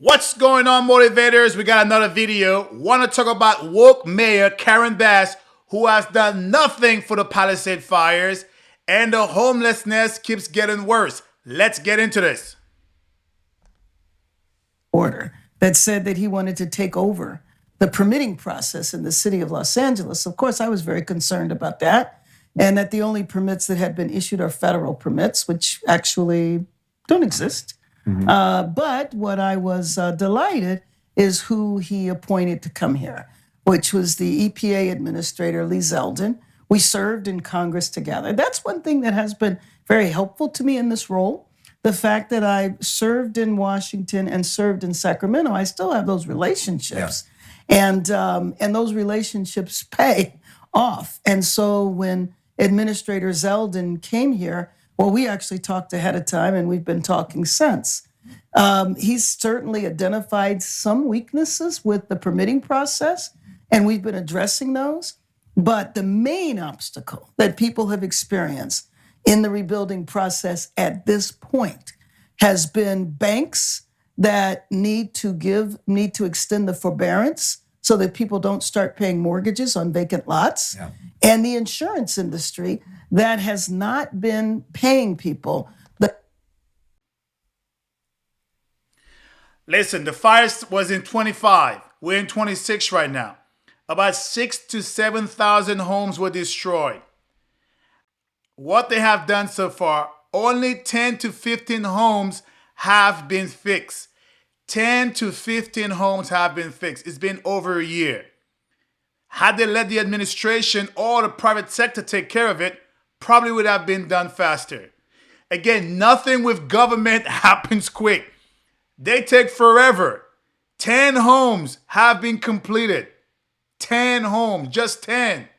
What's going on, motivators? We got another video. Want to talk about woke Mayor Karen Bass, who has done nothing for the Palisades fires, and the homelessness keeps getting worse. Let's get into this. Order that said that he wanted to take over the permitting process in the city of Los Angeles. Of course, I was very concerned about that, and that the only permits that had been issued are federal permits, which actually don't exist. But what I was delighted is who he appointed to come here, which was the EPA Administrator, Lee Zeldin. We served in Congress together. That's one thing that has been very helpful to me in this role. The fact that I served in Washington and served in Sacramento, I still have those relationships. And those relationships pay off. And so when Administrator Zeldin came here, well, we actually talked ahead of time, and we've been talking since. He's certainly identified some weaknesses with the permitting process, and we've been addressing those. But the main obstacle that people have experienced in the rebuilding process at this point has been banks that need to extend the forbearance so that people don't start paying mortgages on vacant lots, and the insurance industry that has not been paying people. Listen, the fire was in 25. We're in 26 right now. About 6,000 to 7,000 homes were destroyed. What they have done so far, only 10 to 15 homes have been fixed. 10 to 15 homes have been fixed. It's been over a year. Had they let the administration or the private sector take care of it, probably would have been done faster. Again, nothing with government happens quick. They take forever. 10 homes have been completed. 10 homes, just 10.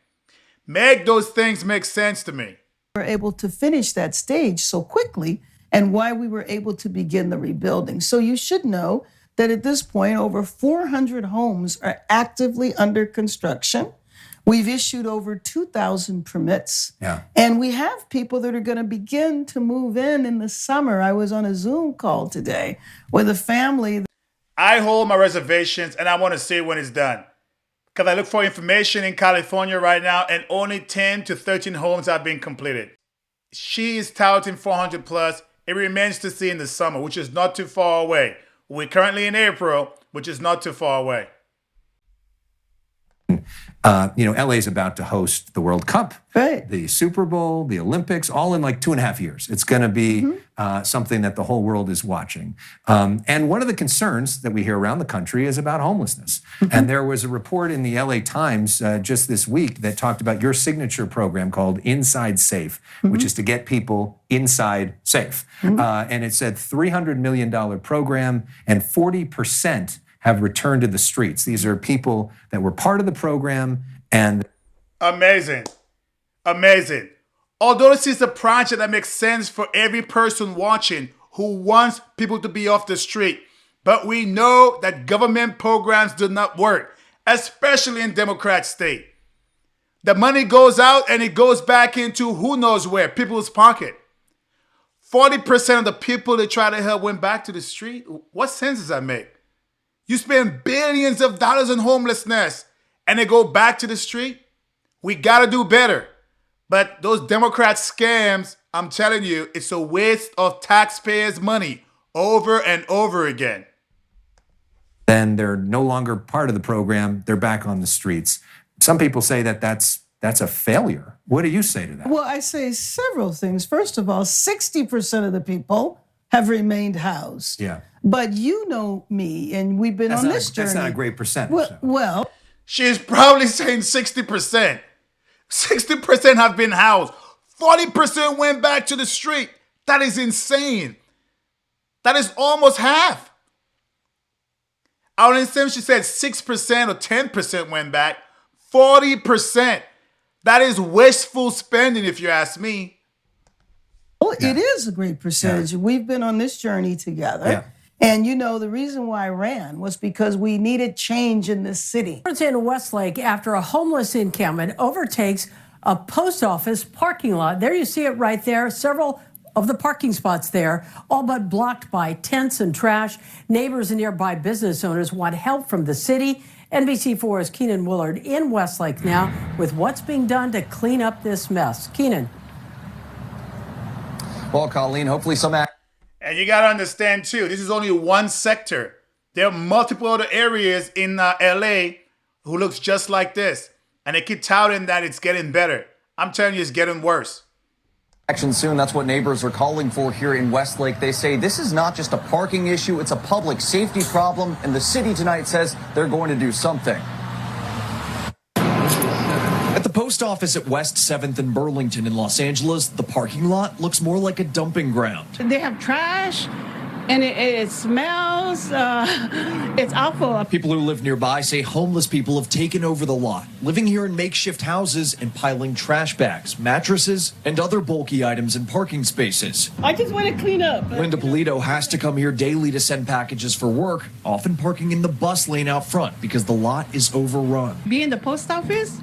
Make those things make sense to me. We're able to finish that stage so quickly, and why we were able to begin the rebuilding. So you should know that at this point, over 400 homes are actively under construction. We've issued over 2,000 permits. And we have people that are going to begin to move in the summer. I was on a Zoom call today with a family. I hold my reservations, and I want to see it when it's done, because I look for information in California right now, and only 10 to 13 homes have been completed. She is touting 400 plus. It remains to see in the summer, which is not too far away. We're currently in April, which is not too far away. LA is about to host the World Cup, Right. the Super Bowl, the Olympics, all in like 2.5 years. It's going to be something that the whole world is watching. And one of the concerns that we hear around the country is about homelessness. And there was a report in the LA Times just this week that talked about your signature program called Inside Safe, which is to get people inside safe. And it said $300 million program, and 40% have returned to the streets. These are people that were part of the program and... Amazing. Amazing. Although this is a project that makes sense for every person watching who wants people to be off the street, but we know that government programs do not work, especially in Democrat state. The money goes out and it goes back into who knows where, people's pocket. 40% of the people they try to help went back to the street. What sense does that make? You spend billions of dollars on homelessness and they go back to the street? We got to do better. But those Democrat scams, I'm telling you, it's a waste of taxpayers' money over and over again. then they're no longer part of the program. They're back on the streets. Some people say that that's a failure. What do you say to that? Well, I say several things. First of all, 60% of the people have remained housed. Yeah. But you know me, and we've been on this journey. That's not a great percentage. Well, She's probably saying 60%. 60% have been housed. 40% went back to the street. That is insane. That is almost half. I don't understand. She said 6% or 10% went back. 40%. That is wasteful spending, if you ask me. well, it is a great percentage. We've been on this journey together. Yeah. And you know, the reason why I ran was because we needed change in this city. It's in Westlake after a homeless encampment overtakes a post office parking lot. There you see it right there. Several of the parking spots there, all but blocked by tents and trash. Neighbors and nearby business owners want help from the city. NBC4's Keenan Willard in Westlake now with what's being done to clean up this mess. Keenan. Well, Colleen, hopefully some act. And you got to understand, too, this is only one sector. There are multiple other areas in LA who looks just like this. And they keep touting that it's getting better. I'm telling you, it's getting worse. Action soon. That's what neighbors are calling for here in Westlake. They say this is not just a parking issue, it's a public safety problem. And the city tonight says they're going to do something. At the post office at West 7th and Burlington in Los Angeles, the parking lot looks more like a dumping ground. They have trash and it smells. It's awful. People who live nearby say homeless people have taken over the lot, living here in makeshift houses and piling trash bags, mattresses, and other bulky items in parking spaces. I just want to clean up. Linda Polito has to come here daily to send packages for work, often parking in the bus lane out front because the lot is overrun. Being in the post office,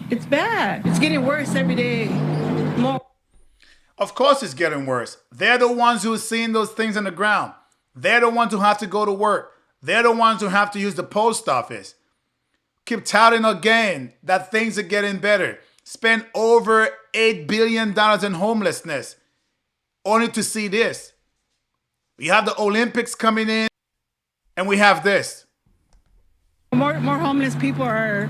it's bad. It's getting worse every day. More. Of course it's getting worse. They're the ones who are seeing those things on the ground. They're the ones who have to go to work. They're the ones who have to use the post office. Keep touting again that things are getting better. Spend over $8 billion in homelessness only to see this. We have the Olympics coming in and we have this. More homeless people are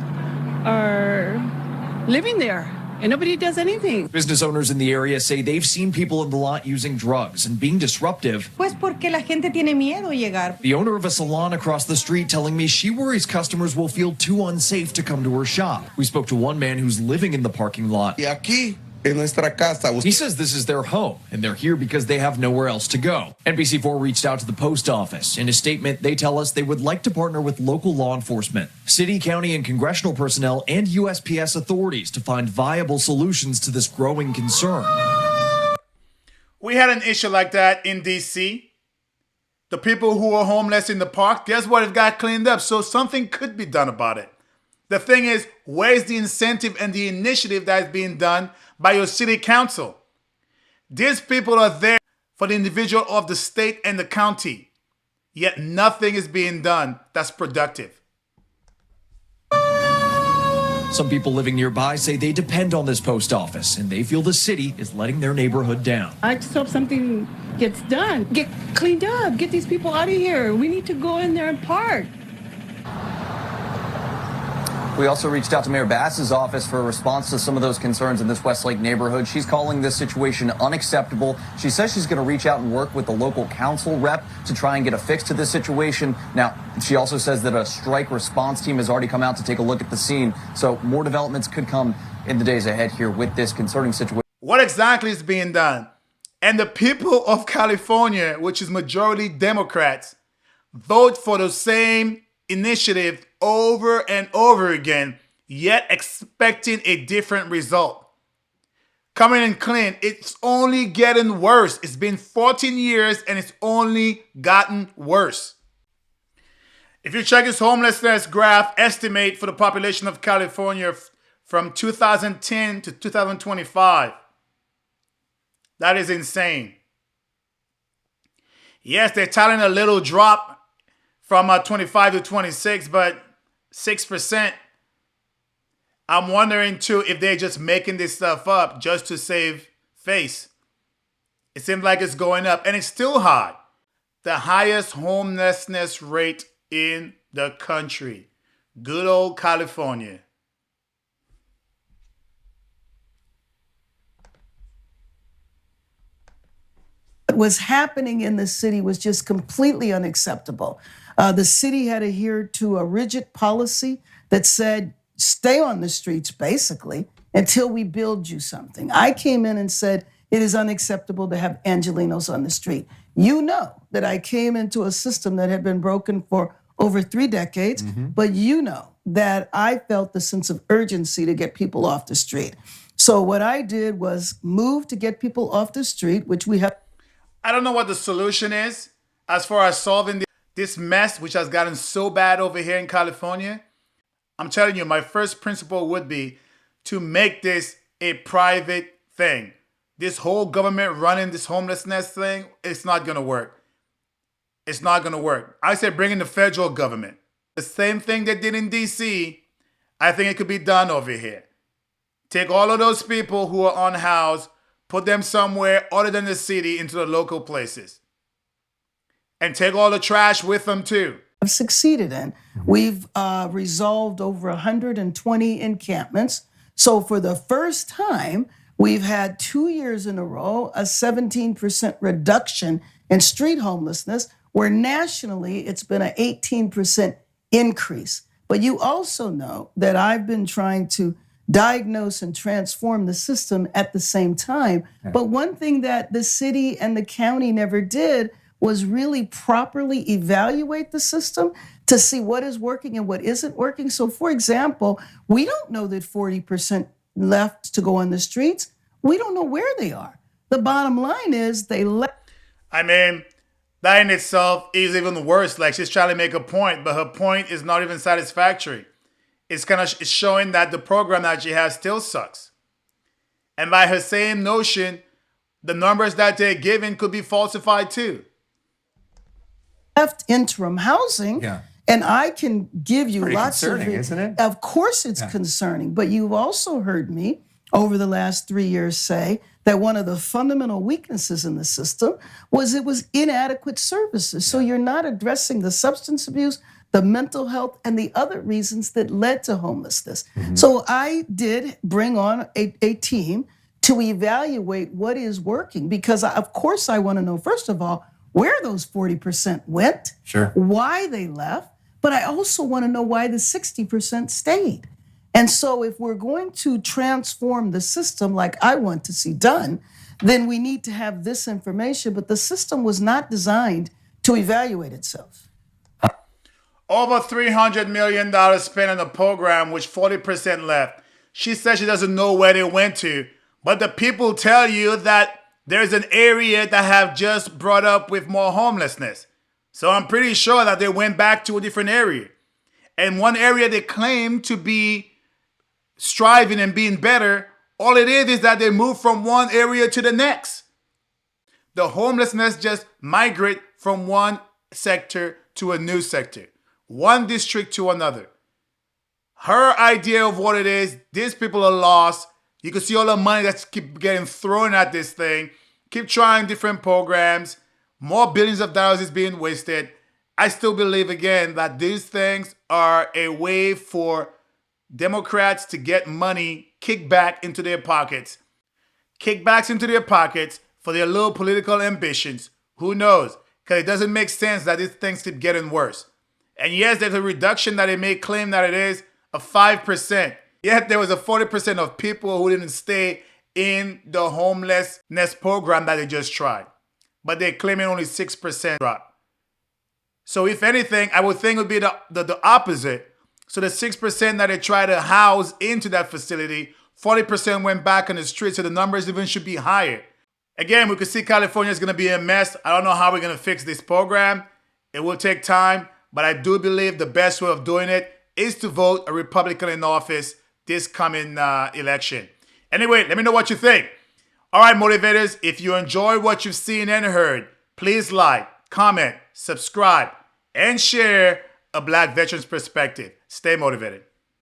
living there. And nobody does anything. Business owners in the area say they've seen people in the lot using drugs and being disruptive. Pues porque la gente tiene miedo llegar. The owner of a salon across the street telling me she worries customers will feel too unsafe to come to her shop. We spoke to one man who's living in the parking lot. Y aquí, en nuestra casa. He says this is their home, and they're here because they have nowhere else to go. NBC4 reached out to the post office. In a statement, they tell us they would like to partner with local law enforcement, city, county, and congressional personnel, and USPS authorities to find viable solutions to this growing concern. We had an issue like that in D.C. The people who are homeless in the park, guess what? It got cleaned up, so something could be done about it. The thing is, where's the incentive and the initiative that is being done by your city council? These people are there for the individual of the state and the county, yet nothing is being done that's productive. Some people living nearby say they depend on this post office, and they feel the city is letting their neighborhood down. I just hope something gets done. Get cleaned up. Get these people out of here. We need to go in there and park. We also reached out to Mayor Bass's office for a response to some of those concerns in this Westlake neighborhood. She's calling this situation unacceptable. She says she's going to reach out and work with the local council rep to try and get a fix to this situation. Now, she also says that a strike response team has already come out to take a look at the scene. So more developments could come in the days ahead here with this concerning situation. What exactly is being done? And the people of California, which is majority Democrats, vote for the same initiative over and over again, yet expecting a different result. Coming in clean, it's only getting worse. It's been 14 years and it's only gotten worse. If you check this homelessness graph estimate for the population of California from 2010 to 2025, that is insane. Yes, they're telling a little drop from 25 to 26, but 6%. I'm wondering too if they're just making this stuff up just to save face. It seems like it's going up, and it's still high. The highest homelessness rate in the country. Good old California. What was happening in the city was just completely unacceptable. The city had adhered to a rigid policy that said, stay on the streets, basically, until we build you something. I came in and said, it is unacceptable to have Angelenos on the street. You know that I came into a system that had been broken for over 3 decades, but you know that I felt the sense of urgency to get people off the street. So what I did was move to get people off the street, which we have. I don't know what the solution is as far as solving this mess, which has gotten so bad over here in California. I'm telling you, my first principle would be to make this a private thing. this whole government running this homelessness thing, it's not going to work. It's not going to work. I said bring in the federal government. The same thing they did in D.C., I think it could be done over here. Take all of those people who are unhoused, put them somewhere other than the city into the local places. And take all the trash with them too. Have succeeded in. We've resolved over 120 encampments. So for the first time, we've had 2 years in a row, a 17% reduction in street homelessness, where nationally it's been an 18% increase. But you also know that I've been trying to diagnose and transform the system at the same time. But one thing that the city and the county never did was really properly evaluate the system to see what is working and what isn't working. So for example, we don't know that 40% left to go on the streets. We don't know where they are. The bottom line is they left. I mean, that in itself is even worse. Like, she's trying to make a point, but her point is not even satisfactory. It's showing that the program that she has still sucks. And by her same notion, the numbers that they're giving could be falsified too. Left interim housing. Yeah. And I can give you Pretty lots of concerning, it. isn't it? Of course it's concerning, but you've also heard me over the last 3 years say that one of the fundamental weaknesses in the system was it was inadequate services. So you're not addressing the substance abuse, the mental health, and the other reasons that led to homelessness. So I did bring on a team to evaluate what is working, because of course I want to know, first of all, where those 40% went, why they left, but I also want to know why the 60% stayed. And so if we're going to transform the system like I want to see done, then we need to have this information, but the system was not designed to evaluate itself. Over $300 million spent on the program, which 40% left. She says she doesn't know where they went to, but the people tell you that there's an area that have just brought up with more homelessness. So I'm pretty sure that they went back to a different area. And one area they claim to be striving and being better, all it is that they move from one area to the next. The homelessness just migrate from one sector to a new sector, one district to another. Her idea of what it is, these people are lost. You can see all the money that's keep getting thrown at this thing. Keep trying different programs. More billions of dollars is being wasted. I still believe, again, that these things are a way for Democrats to get money kicked back into their pockets. Kickbacks into their pockets for their little political ambitions. Who knows? Because it doesn't make sense that these things keep getting worse. And yes, there's a reduction that they may claim that it is of 5%. Yet there was a 40% of people who didn't stay in the homelessness program that they just tried. But they're claiming only 6% drop. So if anything, I would think it would be the opposite. So the 6% that they try to house into that facility, 40% went back on the street, so the numbers even should be higher. Again, we could see California is going to be a mess. I don't know how we're going to fix this program. It will take time, but I do believe the best way of doing it is to vote a Republican in office this coming election. Anyway, let me know what you think. All right, motivators, if you enjoy what you've seen and heard, please like, comment, subscribe, and share a Black veteran's perspective. Stay motivated.